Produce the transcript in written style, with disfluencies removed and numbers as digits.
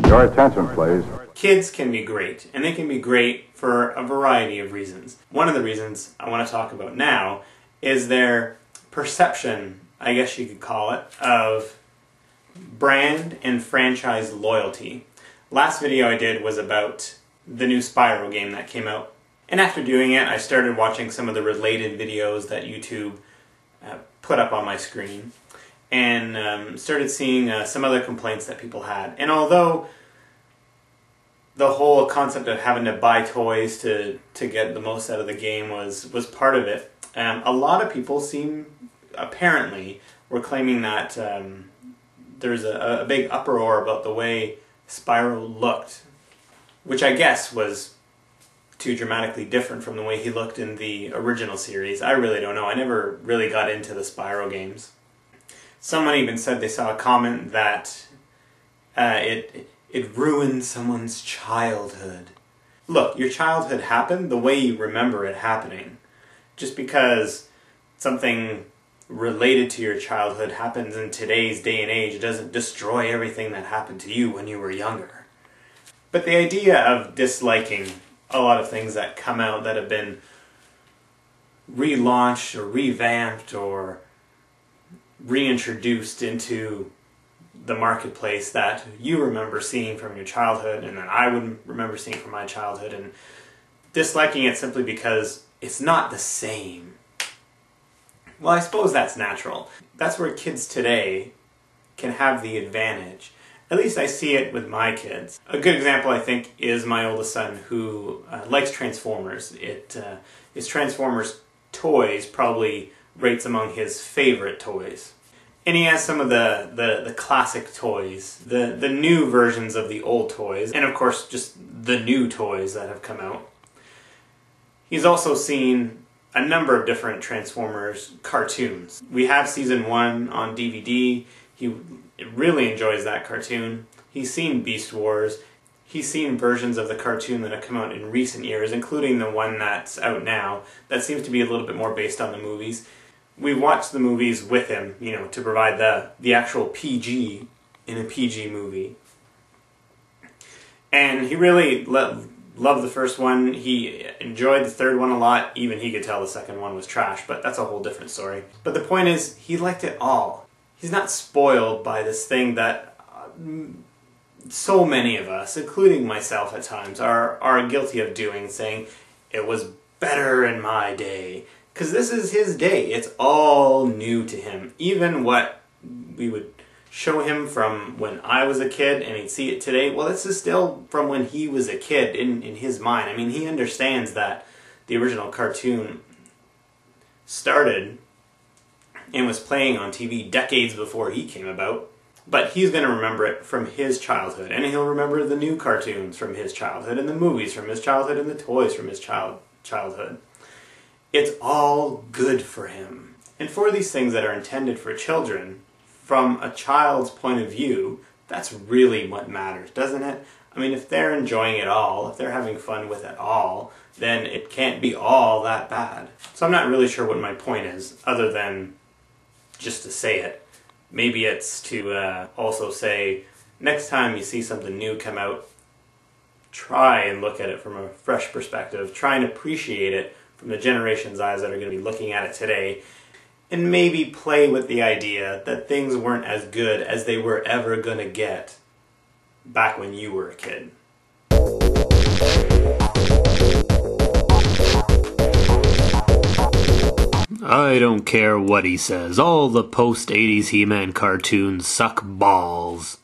Your attention, please. Kids can be great, and they can be great for a variety of reasons. One of the reasons I want to talk about now is their perception, I guess you could call it, of brand and franchise loyalty. Last video I did was about the new Spyro game that came out. And after doing it, I started watching some of the related videos that YouTube put up on my screen, and started seeing some other complaints that people had. And although the whole concept of having to buy toys to get the most out of the game was part of it, a lot of people apparently were claiming that there's a big uproar about the way Spyro looked, which I guess was too dramatically different from the way he looked in the original series. I really don't know. I never really got into the Spyro games. Someone even said they saw a comment that it ruined someone's childhood. Look, your childhood happened the way you remember it happening. Just because something related to your childhood happens in today's day and age, it doesn't destroy everything that happened to you when you were younger. But the idea of disliking a lot of things that come out that have been relaunched or revamped or reintroduced into the marketplace that you remember seeing from your childhood and that I would remember seeing from my childhood, and disliking it simply because it's not the same. Well, I suppose that's natural. That's where kids today can have the advantage. At least I see it with my kids. A good example, I think, is my oldest son, who likes Transformers. His Transformers toys probably rates among his favorite toys. And he has some of the classic toys, the new versions of the old toys, and of course just the new toys that have come out. He's also seen a number of different Transformers cartoons. We have season 1 on DVD. He really enjoys that cartoon. He's seen Beast Wars. He's seen versions of the cartoon that have come out in recent years, including the one that's out now, that seems to be a little bit more based on the movies. We watched the movies with him, to provide the actual PG in a PG movie. And he really loved the first one. He enjoyed the third one a lot. Even he could tell the second one was trash, but that's a whole different story. But the point is, he liked it all. He's not spoiled by this thing that so many of us, including myself at times, are guilty of doing, saying, it was better in my day. Because this is his day. It's all new to him. Even what we would show him from when I was a kid and he'd see it today, well, this is still from when he was a kid in his mind. I mean, he understands that the original cartoon started and was playing on TV decades before he came about. But he's going to remember it from his childhood, and he'll remember the new cartoons from his childhood, and the movies from his childhood, and the toys from his childhood. It's all good for him. And for these things that are intended for children, from a child's point of view, that's really what matters, doesn't it? I mean, if they're enjoying it all, if they're having fun with it all, then it can't be all that bad. So I'm not really sure what my point is, other than just to say it. Maybe it's to also say, next time you see something new come out, try and look at it from a fresh perspective. Try and appreciate it from the generation's eyes that are going to be looking at it today. And maybe play with the idea that things weren't as good as they were ever going to get back when you were a kid. I don't care what he says. All the post-80s He-Man cartoons suck balls.